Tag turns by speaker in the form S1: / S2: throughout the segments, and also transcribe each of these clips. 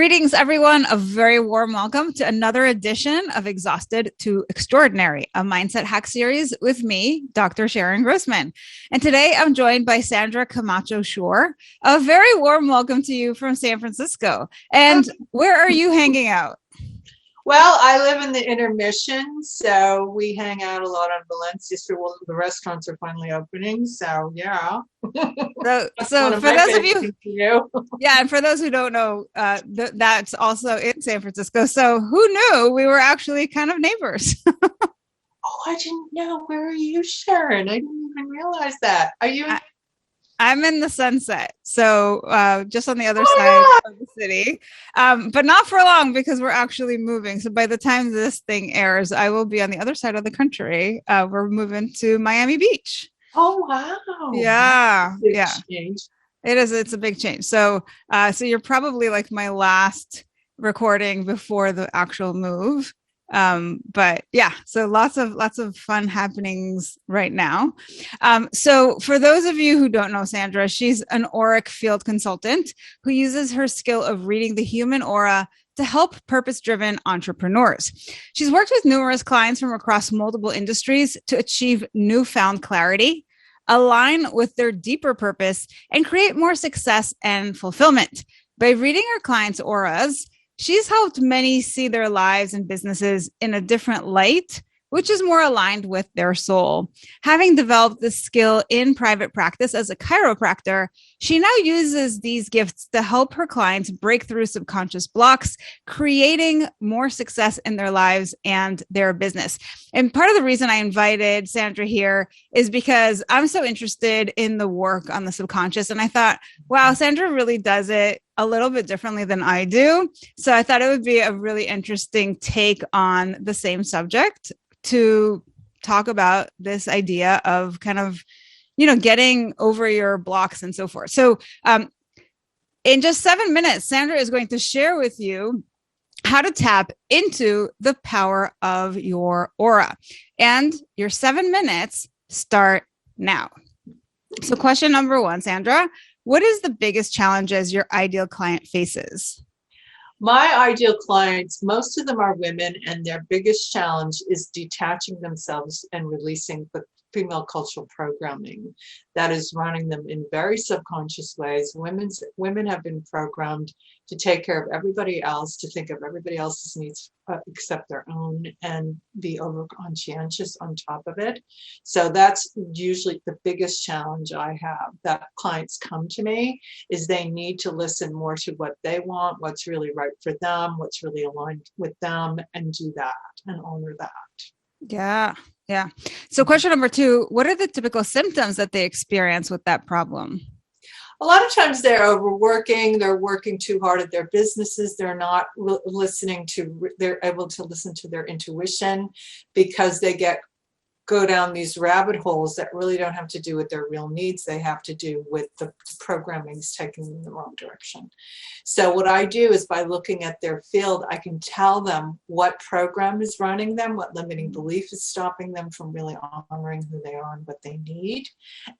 S1: Greetings, everyone. A very warm welcome to another edition of Exhausted to Extraordinary, a mindset hack series with me, Dr. Sharon Grossman. And today I'm joined by Sandra Camacho Schur. A very warm welcome to you from San Francisco. And where are you hanging out?
S2: Well, I live in the Intermission, so we hang out a lot on Valencia. So the restaurants are finally opening. So yeah.
S1: So for those of you, yeah, and for those who don't know, that's also in San Francisco. So who knew we were actually kind of neighbors?
S2: Oh, I didn't know. Where are you, Sharon? I didn't even realize that. Are you?
S1: I'm in the Sunset, so just on the other side of the city, but not for long because we're actually moving. So by the time this thing airs, I will be on the other side of the country. We're moving to Miami Beach.
S2: Oh, wow.
S1: Yeah. Yeah.
S2: Change.
S1: It is. It's a big change. So you're probably like my last recording before the actual move. But yeah, so lots of fun happenings right now. So for those of you who don't know Sandra, she's an Auric field consultant who uses her skill of reading the human aura to help purpose-driven entrepreneurs. She's worked with numerous clients from across multiple industries to achieve newfound clarity, align with their deeper purpose, and create more success and fulfillment. By reading her clients' auras, she's helped many see their lives and businesses in a different light, which is more aligned with their soul. Having developed this skill in private practice as a chiropractor, she now uses these gifts to help her clients break through subconscious blocks, creating more success in their lives and their business. And part of the reason I invited Sandra here is because I'm so interested in the work on the subconscious. And I thought, wow, Sandra really does it a little bit differently than I do. So I thought it would be a really interesting take on the same subject to talk about this idea of kind of, getting over your blocks and so forth. So in just 7 minutes, Sandra is going to share with you how to tap into the power of your aura. And your 7 minutes start now. So question number 1, Sandra, what is the biggest challenges your ideal client faces?
S2: My ideal clients, most of them are women, and their biggest challenge is detaching themselves and releasing the female cultural programming that is running them in very subconscious ways. Women have been programmed to take care of everybody else, to think of everybody else's needs except their own, and be over conscientious on top of it. So that's usually the biggest challenge I have, that clients come to me, is they need to listen more to what they want, what's really right for them, what's really aligned with them, and do that and honor that.
S1: Yeah. Yeah. So question number 2, what are the typical symptoms that they experience with that problem?
S2: A lot of times they're overworking, they're working too hard at their businesses, they're not they're able to listen to their intuition because they go down these rabbit holes that really don't have to do with their real needs. They have to do with the programming's taking them in the wrong direction. So what I do is, by looking at their field, I can tell them what program is running them, what limiting belief is stopping them from really honoring who they are and what they need.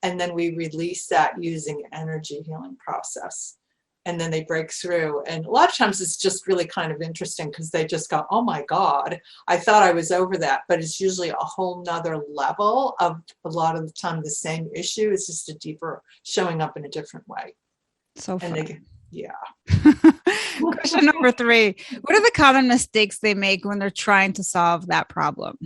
S2: And then we release that using an energy healing process. And then they break through. And a lot of times it's just really kind of interesting because they just go, oh my God, I thought I was over that. But it's usually a whole nother level of, a lot of the time, the same issue. It's just a deeper showing up in a different way.
S1: So fun.
S2: Yeah.
S1: Question number 3, what are the common mistakes they make when they're trying to solve that problem?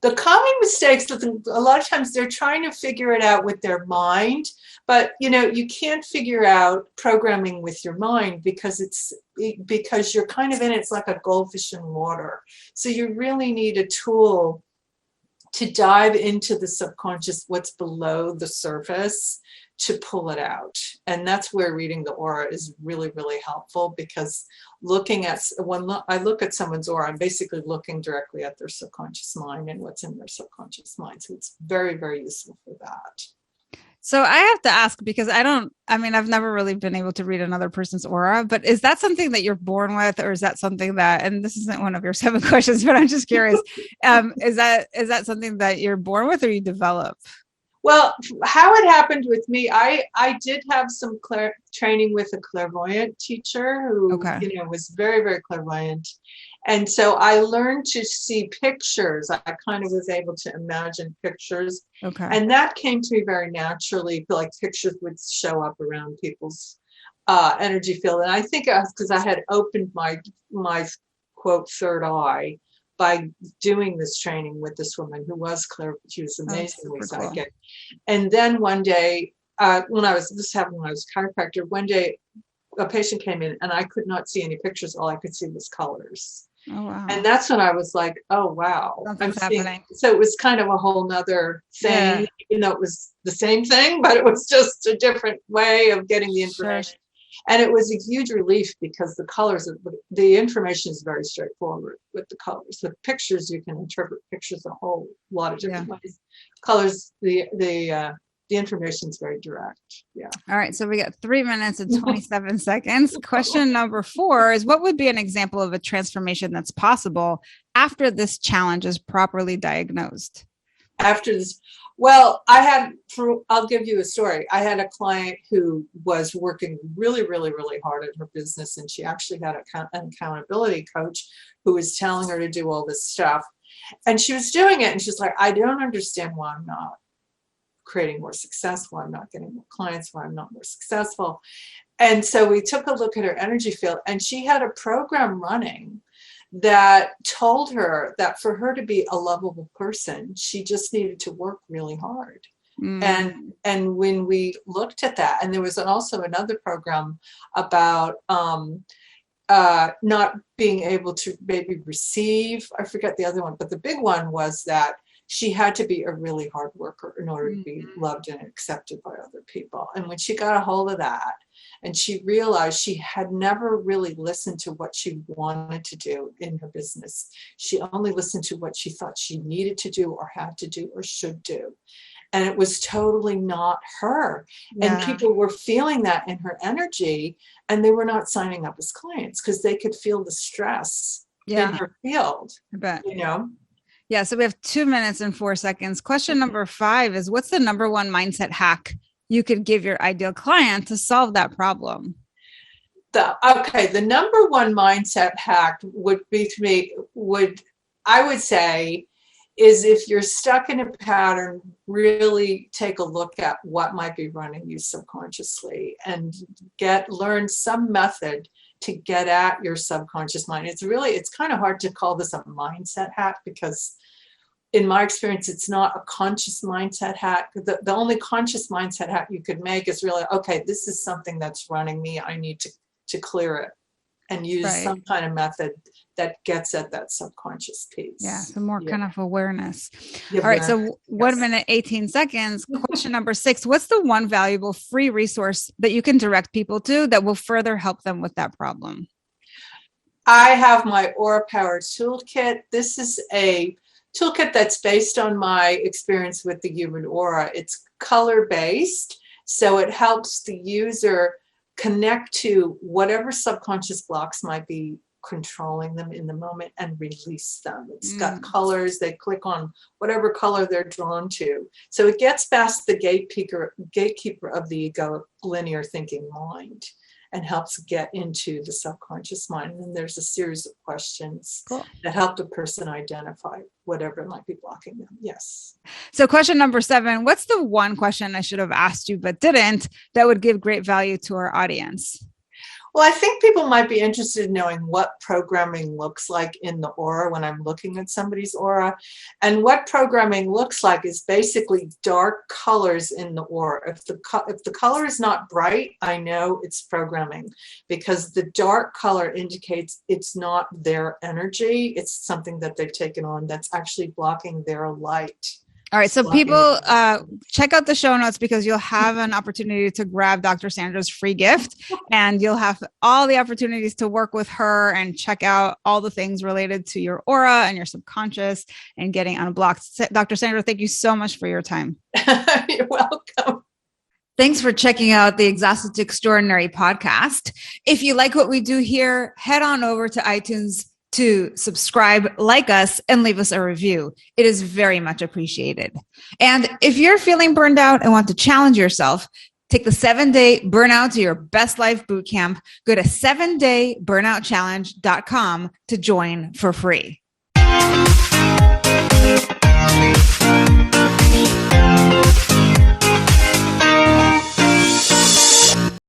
S2: The common mistakes, a lot of times they're trying to figure it out with their mind, but you can't figure out programming with your mind because you're kind of in it. It's like a goldfish in water. So you really need a tool to dive into the subconscious, what's below the surface, to pull it out. And that's where reading the aura is really, really helpful, because when I look at someone's aura, I'm basically looking directly at their subconscious mind and what's in their subconscious mind. So it's very, very useful for that.
S1: So I have to ask, because I've never really been able to read another person's aura, but is that something that you're born with, or is that something that, and this isn't one of your 7 questions, but I'm just curious, is that something that you're born with or you develop?
S2: Well, how it happened with me, I did have some training with a clairvoyant teacher who,
S1: Okay.
S2: was very, very clairvoyant. And so I learned to see pictures. I kind of was able to imagine pictures.
S1: Okay.
S2: And that came to me very naturally. Like pictures would show up around people's energy field. And I think it was because I had opened my quote third eye by doing this training with this woman who was she was amazingly psychic. Cool. And then one day, when I was a chiropractor, one day a patient came in and I could not see any pictures. All I could see was colors.
S1: Oh, wow.
S2: And that's when I was like, oh, wow.
S1: Something's happening.
S2: So it was kind of a whole nother thing. Yeah. It was the same thing, but it was just a different way of getting the information. Sure. And it was a huge relief because the information is very straightforward with the colors. With pictures, you can interpret pictures a whole lot of different ways. Colors, the information is very direct. Yeah.
S1: All right. So we got 3 minutes and 27 seconds. Question number 4 is, what would be an example of a transformation that's possible after this challenge is properly diagnosed?
S2: After this, well, I'll give you a story. I had a client who was working really, really, really hard at her business, and she actually had an accountability coach who was telling her to do all this stuff. And she was doing it, and she's like, I don't understand why I'm not creating more success, why I'm not getting more clients, why I'm not more successful. And so we took a look at her energy field, and she had a program running that told her that for her to be a lovable person, she just needed to work really hard. Mm. And when we looked at that, and there was also another program about not being able to maybe receive, I forget the other one, but the big one was that she had to be a really hard worker in order to be loved and accepted by other people. And when she got a hold of that, and she realized she had never really listened to what she wanted to do in her business. She only listened to what she thought she needed to do or had to do or should do. And it was totally not her. Yeah. And people were feeling that in her energy, and they were not signing up as clients because they could feel the stress in her field.
S1: I bet.
S2: Yeah,
S1: so we have 2 minutes and 4 seconds. Question number 5 is, what's the number one mindset hack you could give your ideal client to solve that problem?
S2: The number one mindset hack would be to me, I would say, is if you're stuck in a pattern, really take a look at what might be running you subconsciously and learn some method to get at your subconscious mind. It's kind of hard to call this a mindset hack because in my experience, it's not a conscious mindset hack. The only conscious mindset hack you could make is really, okay, this is something that's running me. I need to clear it and use some kind of method that gets at that subconscious piece.
S1: Yeah, so more kind of awareness. All right, so 1 minute, 18 seconds. Question number 6, what's the one valuable free resource that you can direct people to that will further help them with that problem?
S2: I have my Aura Power Toolkit. This is a toolkit that's based on my experience with the human aura. It's color-based, so it helps the user connect to whatever subconscious blocks might be controlling them in the moment and release them. It's got colors. They click on whatever color they're drawn to. So it gets past the gatekeeper of the ego linear thinking mind and helps get into the subconscious mind. And then there's a series of questions that help the person identify whatever might be blocking them. Yes.
S1: So question number 7, what's the one question I should have asked you but didn't that would give great value to our audience?
S2: Well, I think people might be interested in knowing what programming looks like in the aura when I'm looking at somebody's aura. And what programming looks like is basically dark colors in the aura. If the color is not bright, I know it's programming because the dark color indicates it's not their energy. It's something that they've taken on that's actually blocking their light.
S1: All right. So people check out the show notes because you'll have an opportunity to grab Dr. Sandra's free gift and you'll have all the opportunities to work with her and check out all the things related to your aura and your subconscious and getting unblocked. Dr. Sandra, thank you so much for your time.
S2: You're welcome.
S1: Thanks for checking out the Exhausted to Extraordinary podcast. If you like what we do here, head on over to iTunes, to subscribe, like us, and leave us a review. It is very much appreciated. And if you're feeling burned out and want to challenge yourself, take the 7-day Burnout to Your Best Life Bootcamp. Go to 7dayburnoutchallenge.com to join for free.